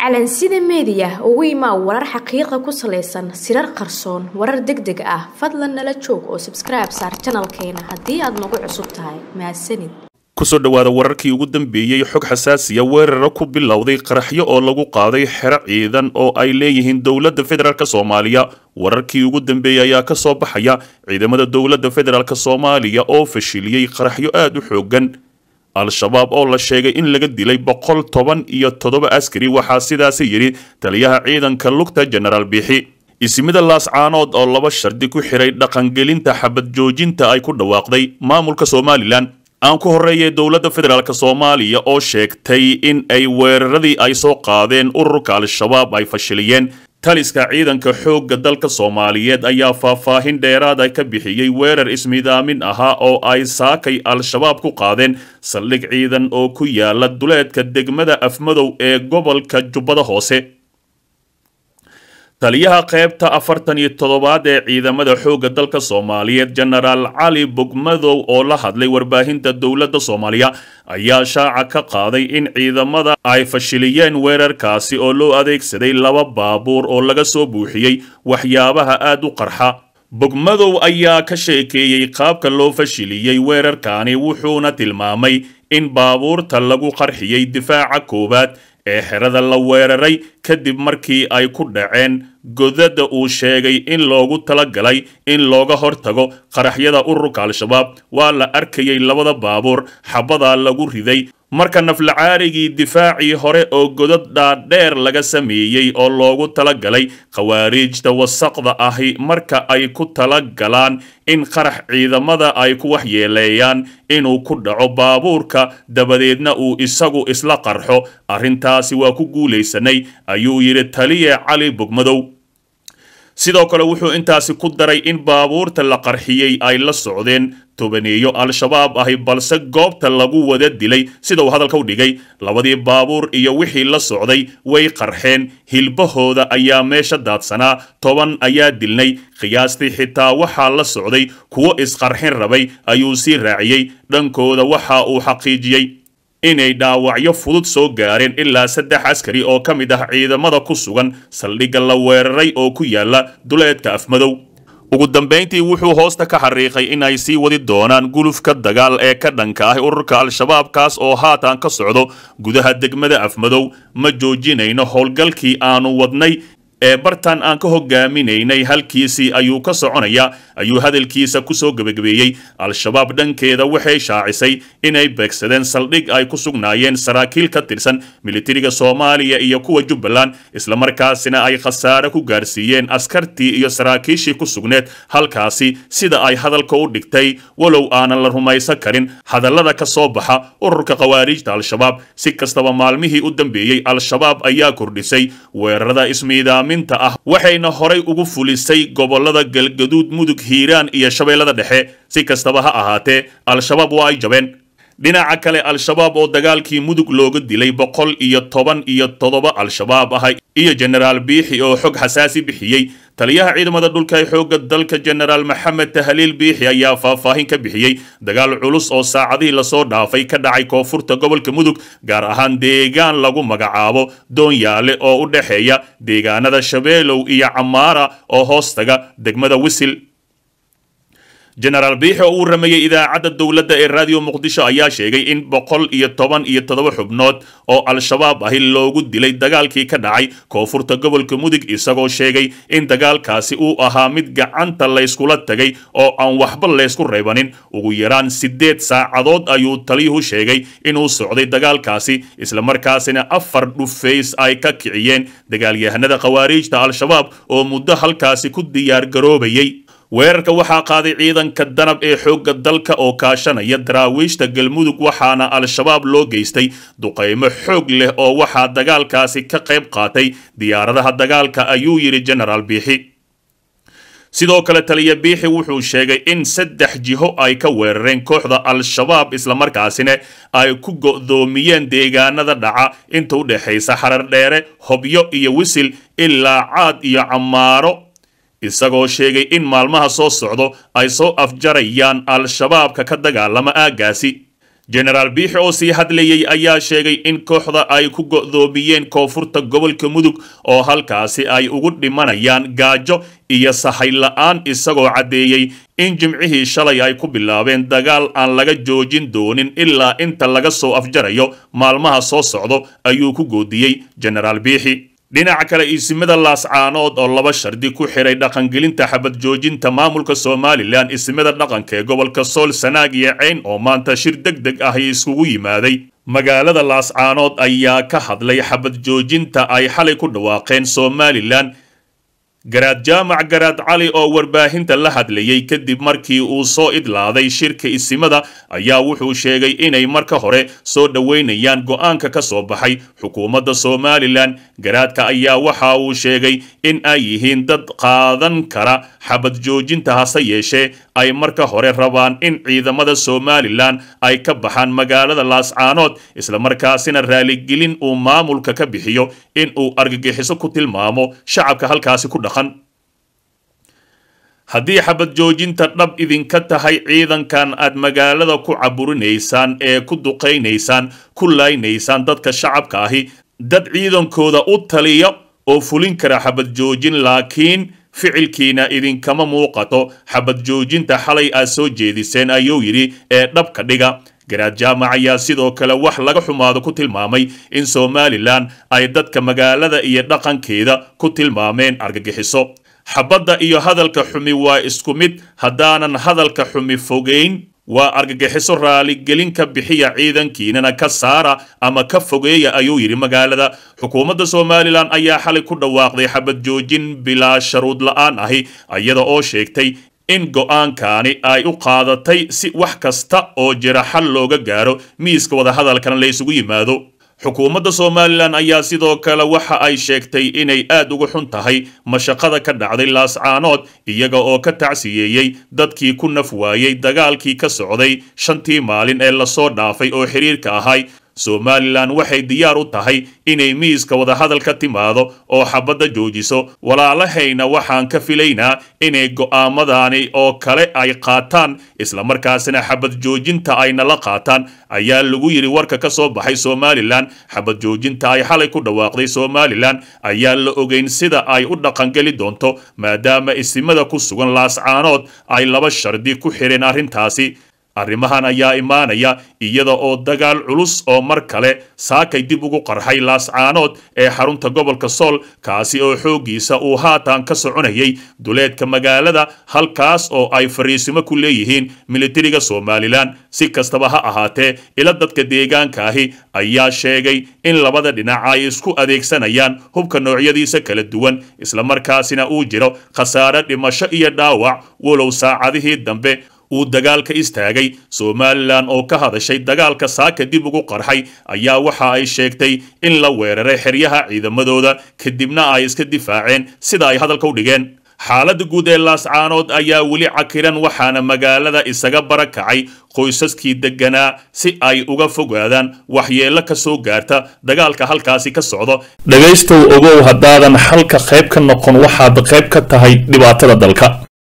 calansida media ugu imaa warar xaqiiqo ku saleysan sirar qarsoon warar degdeg ah fadlan nala joog oo subscribe saar channelkeena haddii aad nagu cusub tahay mahadsanid kusoo dhawaada wararkii ugu dambeeyay xog xasaasiya weeraro ku bilowday qaraxyo oo lagu qaaday xero ciidan oo ay leeyihiin dowladda federaalk Soomaaliya wararkii ugu dambeeyay ayaa ka soo baxaya ciidamada dowladda federaalk Soomaaliya oo fashiliyay qaraxyo aad u xoogan al-shabaab oo la sheegay in laga dilay 117 askari waxa sidaas yiri taliyaha ciidanka lugta General Bixi ismida laascaanood oo laba shardi ku xiray dhaqangelinta xabad joojinta ay ku dhawaaqday maamulka Soomaaliland aan ku horeeyay dowladda federaalk Soomaaliya oo sheegtay in ay weeraradii ay soo qaadeen ururka al-shabaab ay fashiliyeen taliska ciidanka xoogga dalka Soomaaliyeed ayaa faahfaahin dheeraad ah ka bixiyay weerar ismidaamin ahaa oo ay saakay al-shabaab ku qaadeen saldhig ciidan oo ku yaala duleedka degmada Afmadow ee gobolka Jubbada Hoose taliyaha qaybta 47 ee ciidamada xoogga dalka Soomaaliyeed General Ali Bogmadow oo la hadlay warbaahinta dowladda Soomaaliya ayaa shaaca ka qaaday in ciidamada ay fashiliyeen weerarkaasi oo loo adeegsaday laba baabuur oo laga soo buuxiyay waxyaabaha aad u qarxa Bogmadow ayaa ka sheekeeyay qaabka loo fashiliyay weerarkaani wuxuuna tilmaamay in baabuurta lagu qarxiyay difaaca koobaad ee xerada la weeraray kadib markii ay ku dhaceen godada uu sheegay in loogu talagalay in looga hortago qaraxyada ururka al-shabaab waa la arkayay labada baabuur xabada lagu riday marka naflacaarigii difaacii hore oo godad dhaadheer laga sameeyay oo loogu talagalay qawaariijta wasaqda ahi marka ay ku talagalaan in qarax ciidamada ay ku waxyeeleeyaan inuu ku dhaco baabuurka dabadeedna uu isagu isla qarxo arrintaasi waa ku guuleysanay ayuu yiri taliye Cali Bogmadow sidoo kale wuxuu intaasi ku daray in baabuurta la qarxiyay ay la socdeen tobaneeyo al-shabaab ahi balse goobta lagu wada dilay sida uu hadalka u dhigay labadii baabuur iyo wixii la socday way qarxeen hilbahooda ayaa meesha daadsanaa 10 ayaa dilnay qiyaastii xitaa waxa la socday kuwa isqarxin rabay ayuu si raaciyay dhankooda waxa uu xaqiijiyay inay dhaawacyo fudud soo gaareen ilaa 3 askari oo kamid ah ciidamada ku sugan saldhigga la weeraray oo ku yaala duleedka Afmadow ugu dambeyntii wuxuu hoosta ka xariiqay in ay sii wadi doonaan gulufka dagaal ee ka dhanka ah ururka al-shabaab kaas oo haatan ka socdo gudaha degmada Afmadow ma joojinayno howlgalkii aanu wadnay ee bartan aan ka hogaaminaynay halkiisii ayuu ka soconaya ayuu hadalkiisa ku soo gabagabeeyay al-shabaab dhankeeda waxay shaacisay inay beegsadeen saldhig ay ku sugnaayeen saraakiil ka tirsan militariga Soomaaliya iyo kuwa Jubbaland isla markaasina ay khasaare ku gaarsiiyeen askartii iyo saraakiishii ku sugneed halkaasi sida ay hadalka u dhigtay walow aanan la rumaysan karin hadallada ka soo baxa ururka qawaariijta al-shabaab si kastaba maalmihii u dambeeyay al-shabaab ayaa kordhisay weerarada ismiida waxayna horay ugu fulisay gobolada Galgaduud Mudug Hiiraan iyo Shabeellada Dhexe si kastaba ha ahaatee al-shabaab waa ay jabeen dhinaca kale al-shabaab oo dagaalkii Mudug looga dilay 117 al-shabaab ah iyo General Bixi oo xog xasaasi bixiyay taliyaha ciidamada dhulka ee xoogga dalka General Maxamed Tahliil Bixi ayaa faahfaahin ka bixiyay dagaal culus oo saacadii la soo dhaafay ka dhacay koonfurta gobolka Mudug gaar ahaan deegaan lagu magacaabo Doonyaale oo u dhaxeeya deegaanada Shabeelow iyo Camaara oo hoostaga degmada Wisil General Bixi oo ramayay idaacadda dowladda ee Radio Muqdisho ayaa sheegay in 117 xubnood oo al-shabaab ah loogu dilay dagaalkii ka dhacay koonfurta gobolka Mudug isagoo sheegay in dagaalkaasi uu ahaa mid gacanta la iskula tagay oo aan waxba la isku reebanin ugu yaraan 8 saacadood ayuu taliyuhu sheegay inuu socday dagaalkaasi isla markaasina 4 dhufays ay ka kiciyeen dagaalyahanada qawaariijta al-shabaab oo muddo halkaasi ku diyaar garoobayay weerarka waxaa qaaday ciidanka danab ee xoogga dalka oo kaashanaya daraawiishta Galmudug waxaana al-shabaab loo geystay duqeymo xoog leh oo waxa dagaalkaasi ka qayb qaatay diyaaradaha dagaalka ayuu yiri General Bixi sidoo kale taliye Bixi wuxuu sheegay in 3 jiho ay ka weerareen kooxda al-shabaab isla markaasina ay ku go'doomiyeen deegaanada dhaca inta u dhaxaysa Xarar Dheere Hobyo iyo Wisil ilaa Caad iyo Camaaro isagoo sheegay in maalmaha soo socdo ay soo afjarayaan al-shabaabka ka dagaalama aagaasi jenaraal biixi oo sii hadlayay ayaa sheegay in kooxda ay ku go'doomiyeen koonfurta gobolka mudug oo halkaasi ay ugu dhimanayaan gaajo iyo sahay la'aan isagoo caddeeyey in jimcihii shalay ay ku bilaabeen dagaal aan laga joojin doonin ilaa inta laga soo afjarayo maalmaha soo socdo ayuu ku goodiyey jenaraal biixi dhinaca kale isimada laascaanood oo laba shardi ku xiray dhaqangelinta xabad joojinta maamulka Somaliland isimada dhaqanka ee gobolka Sool Sanaag iyo Cayn oo maanta shir degdeg ah iskugu yimaaday magaalada laascaanood ayaa ka hadlay xabad joojinta ay xalay ku dhawaaqeen Somaliland garaad jaamac garaad cali oo warbaahinta la hadlayay kadib markii uu soo idlaaday shirka isimada ayaa wuxuu sheegay inay marka hore soo dhaweynayaan go'aanka ka soo baxay xukuumadda Somaliland garaadka ayaa waxa uu sheegay in ay yihiin dad qaadan kara xabad joojinta hase yeeshee ay marka hore rabaan in ciidamada Somaliland ay ka baxaan magaalada laascaanood isla markaasina raaligelin uu maamulka ka bixiyo in uu argagixiso ku tilmaamo shacabka halkaasi ku haddii xabad joojinta dhab idinka tahay ciidankan aad magaalada ku caburinaysaan ee ku duqaynaysaan ku laynaysaan dadka shacabka ahi dad ciidankooda u taliya oo fulin kara xabad joojin laakiin ficilkiina idinkama muuqato xabad joojinta xalay aad soo jeediseen ayuu yidhi ee dhabka dhiga garaad jaamac ayaa sidoo kale wax laga xumaado ku tilmaamay in Somaliland ay dadka magaalada iyo dhaqankeeda ku tilmaameen argagixiso xabadda iyo hadalka xumi waa isku mid haddaanan hadalka xumi fogeyn waa argagixiso raaligelin ka bixiya ciidankiinana ka saara ama ka fogeeya ayuu yidhi magaalada xukuumadda Somaliland ayaa xalay ku dhawaaqday xabad joojin bilaa sharuud la'aan ahi iyada oo sheegtay in go'aankani ay u qaadatay si wax kasta oo jira xal looga gaaro miiska wada hadalkan la isugu yimaado xukuumadda Somaliland ayaa sidoo kale waxa ay sheegtay inay aad uga xun tahay mashaqada ka dhacday laascaanood iyaga oo ka tacsiyeeyay dadkii ku naf waayay dagaalkii ka socday 5 maalin ee la soo dhaafay oo xiriirka ahay Somaliland waxay diyaar u tahay inay miiska wada hadal ka timaado oo xabadda joojiso walaalahayna waxaan ka filaynaa inay go'aamadani oo kale ay qaataan isla markaasina xabad joojinta ay nala qaataan ayaa lagu yiri warka ka soo baxay Somaliland xabad joojinta ay xalay ku dhawaaqday Somaliland ayaa la ogeyn sida ay u dhaqan gali doonto maadaama isimada ku sugan laascaanood ay laba shardi ku xireen arrintaasi arrimahan ayaa imaanaya iyada oo dagaal culus oo mar kale saakay dib ugu qarxay laascaanood ee xarunta gobolka Sool kaasi oo xoogiisa uu haatan ka soconayay duleedka magaalada halkaas oo ay fariisimo ku leeyihiin militariga Somaliland si kastaba ha ahaatee ila dadka deegaanka ahi ayaa sheegay in labada dhinac ay isku adeegsanayaan hubka noocyadiisa kala duwan isla markaasina uu jiro khasaare dhimasho iyo dhaawac walow saacadihii dambe uu dagaalka istaagay Somaliland oo ka hadashay dagaalka saaka dib ugu qarxay ayaa waxa ay sheegtay in la weeraray xeryaha ciidamadooda kadibna ay iska difaaceen sida ay hadalka u dhigeen xaaladda guud ee laascaanood ayaa weli cakiran waxaana magaalada isaga barakacay qoysaskii deganaa si ay uga fogaadaan waxyeello ka soo gaarta dagaalka halkaasi ka socdo dhagaystow ogow haddaadan halka qayb ka noqon waxaad qayb ka tahay dhibaatada dalka